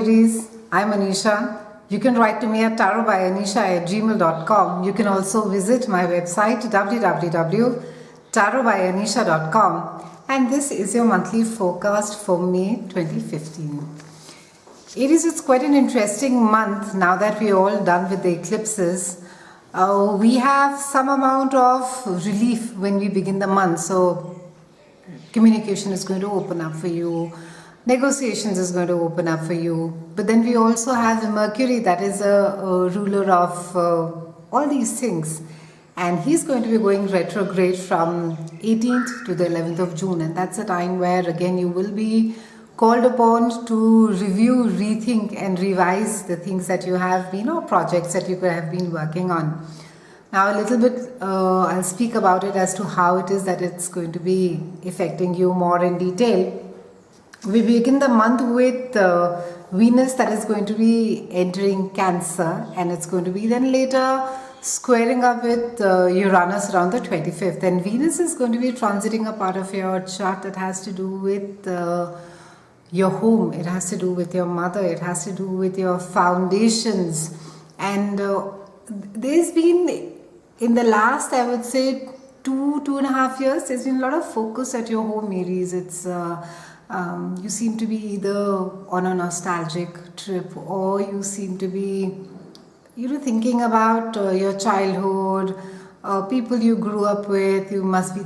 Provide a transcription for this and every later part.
Aries, I'm Anisha. You can write to me at tarotbyanisha@gmail.com. You can also visit my website www.tarotbyanisha.com, and this is your monthly forecast for May 2015. Aries, it's quite an interesting month now that we're all done with the eclipses. We have some amount of relief when we begin the month. So communication is going to open up for you, negotiations is going to open up for you. But then we also have Mercury, that is a ruler of all these things, and he's going to be going retrograde from 18th to the 11th of June, and that's a time where again you will be called upon to review, rethink and revise the things that you have been, or projects that you could have been working on. Now a little bit I'll speak about it as to how it is that it's going to be affecting you more in detail. We begin the month with Venus, that is going to be entering Cancer, and it's going to be then later squaring up with Uranus around the 25th, and Venus is going to be transiting a part of your chart that has to do with your home, it has to do with your mother, it has to do with your foundations. And there's been, in the last, I would say, 2.5 years, there's been a lot of focus at your home, Aries. It's you seem to be either on a nostalgic trip, or you seem to be, thinking about your childhood, people you grew up with. You must be,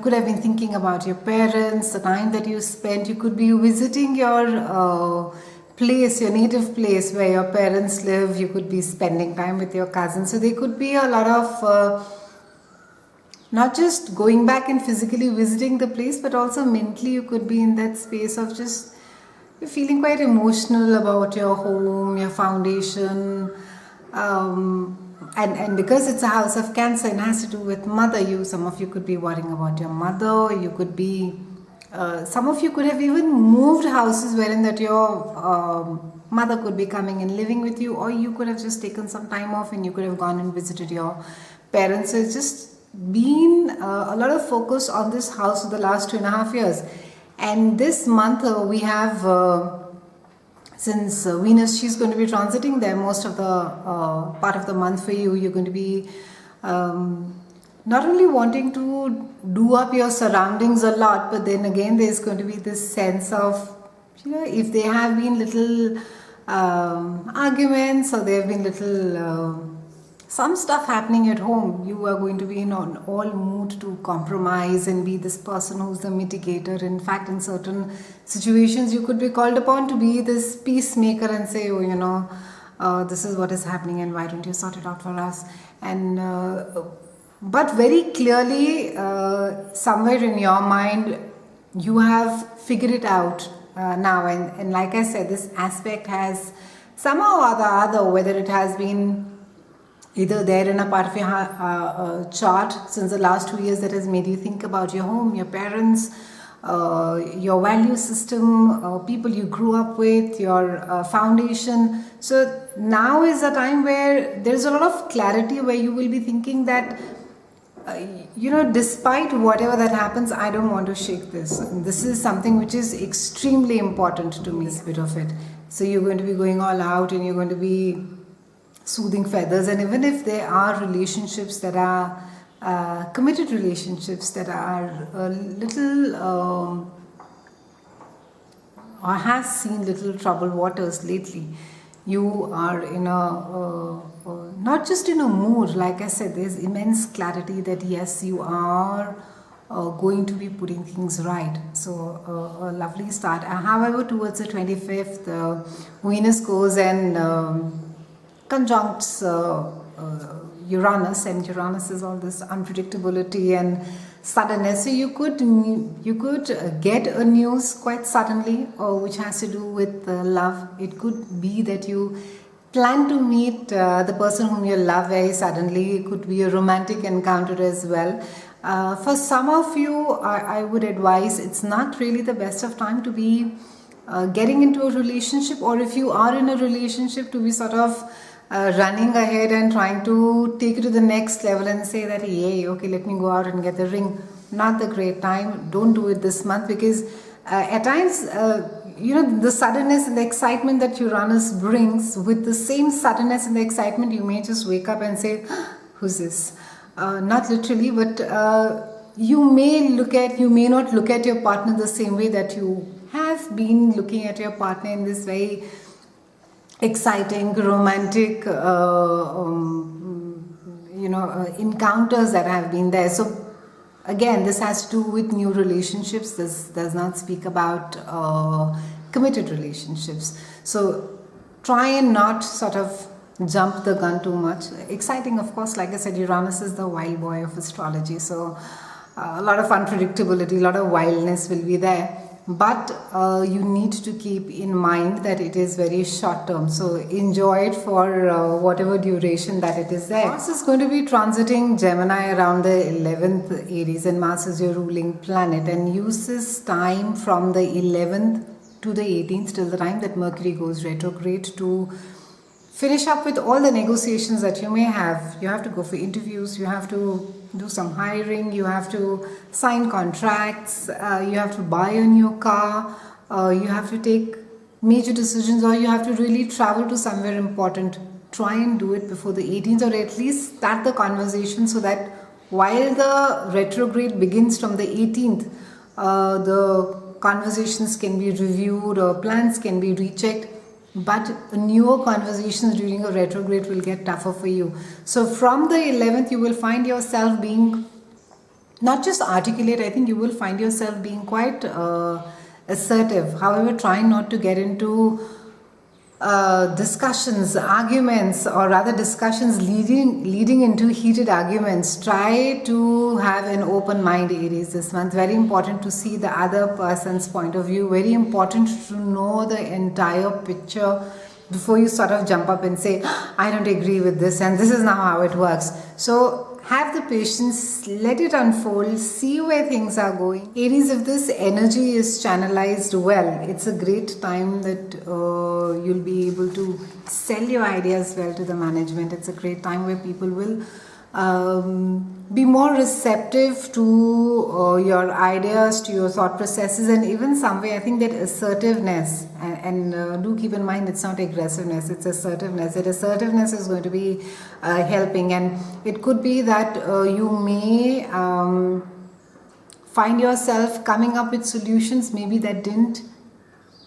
could have been thinking about your parents, the time that you spent. You could be visiting your place, your native place where your parents live. You could be spending time with your cousins. So there could be a lot of not just going back and physically visiting the place, but also mentally you could be in that space of just feeling quite emotional about your home, your foundation. And because it's a house of Cancer, it has to do with mother. Some of you could be worrying about your mother. You could be, some of you could have even moved houses wherein that your mother could be coming and living with you, or you could have just taken some time off and you could have gone and visited your parents. So it's just been a lot of focus on this house for the last 2.5 years. And this month we have, since Venus, she's going to be transiting there most of the part of the month for you. You're going to be not only wanting to do up your surroundings a lot, but then again there's going to be this sense of, if there have been little arguments, or there have been little some stuff happening at home, you are going to be in all mood to compromise and be this person who's the mitigator. In fact, in certain situations you could be called upon to be this peacemaker and say, this is what is happening and why don't you sort it out for us. And but very clearly somewhere in your mind you have figured it out now, and like I said, this aspect has somehow or the other, whether it has been either there in a part of your chart since the last 2 years that has made you think about your home, your parents, your value system, people you grew up with, your foundation. So now is a time where there's a lot of clarity, where you will be thinking that, despite whatever that happens, I don't want to shake this. And this is something which is extremely important to me, this bit of it. So you're going to be going all out and you're going to be soothing feathers. And even if there are relationships that are committed relationships that are a little or has seen little troubled waters lately, you are in a not just in a mood, like I said, there's immense clarity that yes, you are going to be putting things right. So a lovely start. However, towards the 25th, Venus goes and conjuncts Uranus, and Uranus is all this unpredictability and suddenness. So you could get a news quite suddenly, which has to do with love. It could be that you plan to meet the person whom you love very suddenly. It could be a romantic encounter as well. For some of you, I would advise it's not really the best of time to be getting into a relationship, or if you are in a relationship, to be sort of running ahead and trying to take it to the next level and say that, hey, okay, let me go out and get the ring. Not the great time. Don't do it this month, because at times the suddenness and the excitement that Uranus brings, with the same suddenness and the excitement, you may just wake up and say, who's this? Not literally, but you may not look at your partner the same way that you have been looking at your partner in this very exciting, romantic, encounters that have been there. So again, this has to do with new relationships. This does not speak about committed relationships. So try and not sort of jump the gun too much. Exciting, of course, like I said, Uranus is the wild boy of astrology. So a lot of unpredictability, a lot of wildness will be there. But you need to keep in mind that it is very short term. So enjoy it for whatever duration that it is there. Mars is going to be transiting Gemini around the 11th Aries, and Mars is your ruling planet, and use this time from the 11th to the 18th till the time that Mercury goes retrograde to finish up with all the negotiations that you may have. You have to go for interviews, you have to do some hiring, you have to sign contracts, you have to buy a new car, you have to take major decisions, or you have to really travel to somewhere important. Try and do it before the 18th, or at least start the conversation so that while the retrograde begins from the 18th, the conversations can be reviewed or plans can be rechecked. But newer conversations during a retrograde will get tougher for you. So from the 11th, you will find yourself being not just articulate, I think you will find yourself being quite assertive. However, try not to get into discussions, arguments, or rather discussions leading into heated arguments. Try to have an open mind, Aries, this month. Very important to see the other person's point of view. Very important to know the entire picture before you sort of jump up and say, I don't agree with this and this is now how it works. So have the patience, let it unfold, see where things are going. Aries, if this energy is channelized well, it's a great time that you'll be able to sell your ideas well to the management. It's a great time where people will be more receptive to your ideas, to your thought processes, and even some way I think that assertiveness, and do keep in mind it's not aggressiveness, it's assertiveness. That assertiveness is going to be helping, and it could be that you may find yourself coming up with solutions maybe that didn't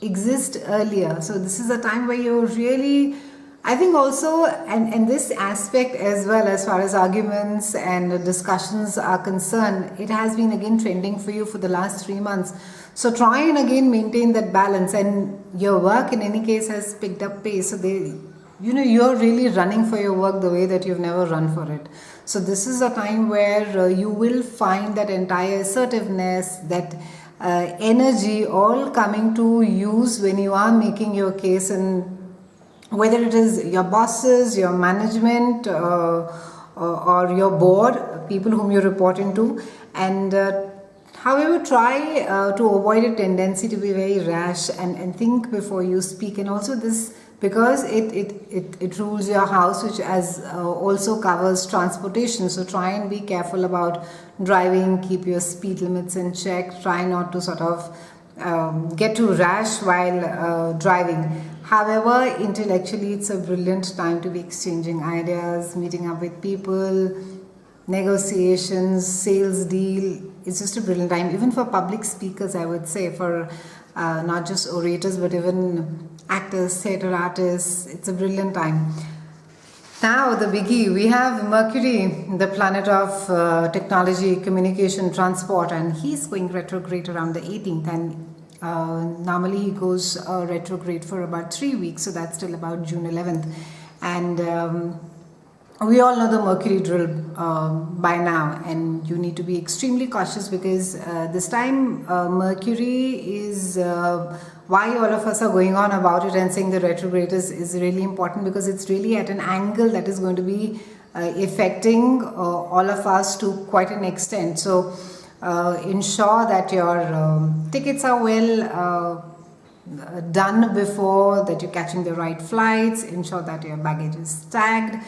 exist earlier. So this is a time where you're really, I think also, and this aspect as well, as far as arguments and discussions are concerned, it has been again trending for you for the last 3 months. So try and again maintain that balance, and your work in any case has picked up pace. So you're really running for your work the way that you've never run for it. So this is a time where you will find that entire assertiveness, that energy all coming to use when you are making your case, and whether it is your bosses, your management, or your board, people whom you're reporting to. And however, try to avoid a tendency to be very rash and think before you speak. And also this, because it rules your house, which as also covers transportation. So try and be careful about driving, keep your speed limits in check, try not to sort of get too rash while driving. However, intellectually it's a brilliant time to be exchanging ideas, meeting up with people, negotiations, sales deal. It's just a brilliant time, even for public speakers, I would say, for not just orators but even actors, theatre artists. It's a brilliant time. Now the biggie, we have Mercury, the planet of technology, communication, transport, and he's going retrograde around the 18th, and normally he goes retrograde for about 3 weeks, so that's till about June 11th. And we all know the Mercury drill by now, and you need to be extremely cautious, because this time Mercury is why all of us are going on about it and saying the retrograde is really important, because it's really at an angle that is going to be affecting all of us to quite an extent. So ensure that your tickets are well done before, that you're catching the right flights, ensure that your baggage is tagged.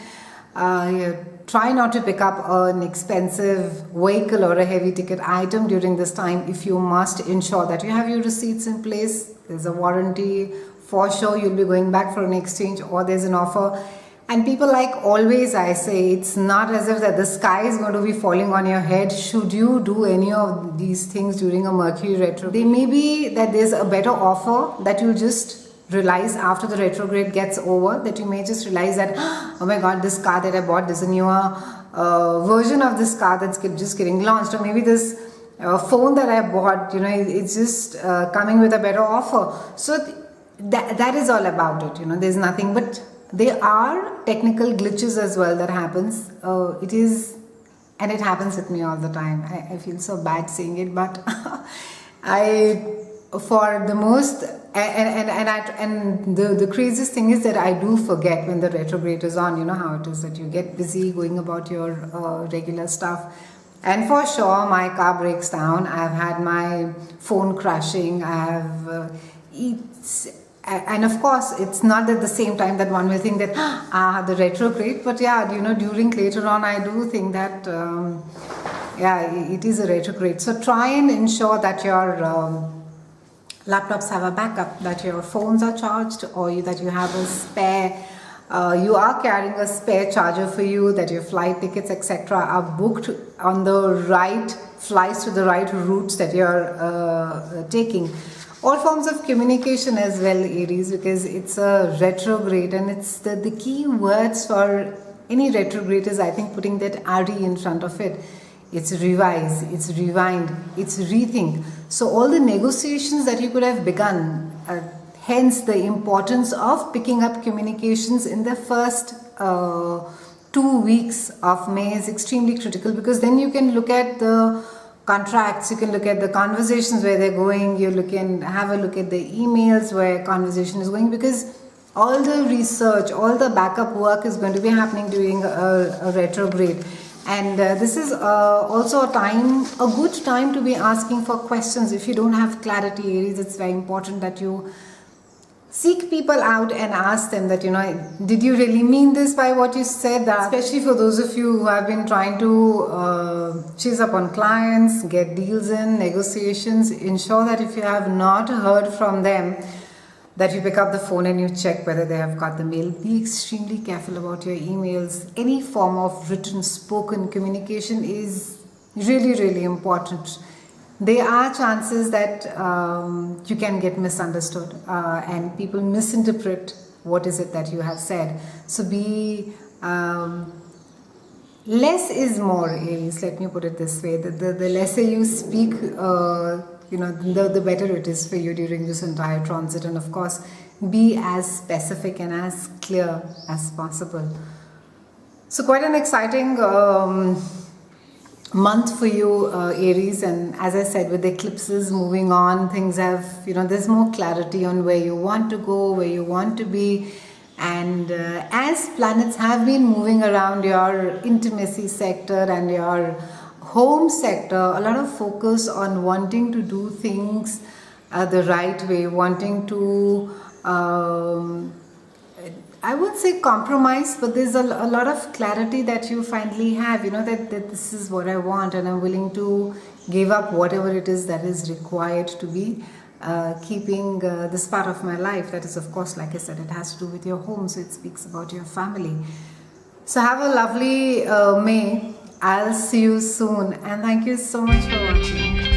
Try not to pick up an expensive vehicle or a heavy ticket item during this time. If you must, ensure that you have your receipts in place. There's a warranty. For sure, you'll be going back for an exchange or there's an offer. And people, like always I say, it's not as if that the sky is going to be falling on your head should you do any of these things during a Mercury retrograde. They may be that there's a better offer that you'll just realize after the retrograde gets over, that you may just realize that, oh my god, this car that I bought, there's a newer version of this car that's just getting launched, or maybe this phone that I bought, it's just coming with a better offer. So that is all about it. There's nothing, but there are technical glitches as well that happens. And it happens with me all the time. I feel so bad saying it, but for the most, and the craziest thing is that I do forget when the retrograde is on. You know how it is that you get busy going about your regular stuff. And for sure, my car breaks down. I've had my phone crashing. And of course, it's not at the same time that one will think that, the retrograde. But yeah, during later on, I do think that, it is a retrograde. So try and ensure that your laptops have a backup, that your phones are charged, or that you have a spare, you are carrying a spare charger for you, that your flight tickets, etc. are booked on the right flights to the right routes that you're taking. All forms of communication as well, Aries, because it's a retrograde, and it's the key words for any retrograde is, I think, putting that RE in front of it. It's revise, it's rewind, it's rethink. So all the negotiations that you could have begun, hence the importance of picking up communications in the first 2 weeks of May is extremely critical, because then you can look at the contracts, you can look at the conversations where they're going, have a look at the emails where conversation is going, because all the research, all the backup work is going to be happening during a retrograde. And this is also a good time to be asking for questions. If you don't have clarity, Aries, it's very important that you seek people out and ask them that, did you really mean this by what you said? Especially for those of you who have been trying to chase up on clients, get deals in, negotiations, ensure that if you have not heard from them, that you pick up the phone and you check whether they have got the mail. Be extremely careful about your emails. Any form of written, spoken communication is really, really important. There are chances that you can get misunderstood and people misinterpret what is it that you have said. So be less is more, Aries. Let me put it this way: the lesser you speak, the better it is for you during this entire transit. And of course, be as specific and as clear as possible. So quite an exciting month for you, Aries. And as I said, with the eclipses moving on, things have, there's more clarity on where you want to go, where you want to be. And as planets have been moving around your intimacy sector and your home sector, a lot of focus on wanting to do things the right way, wanting to, I would say compromise, but there's a lot of clarity that you finally have, that this is what I want, and I'm willing to give up whatever it is that is required to be keeping this part of my life. That is, of course, like I said, it has to do with your home, so it speaks about your family. So have a lovely May. I'll see you soon, and thank you so much for watching.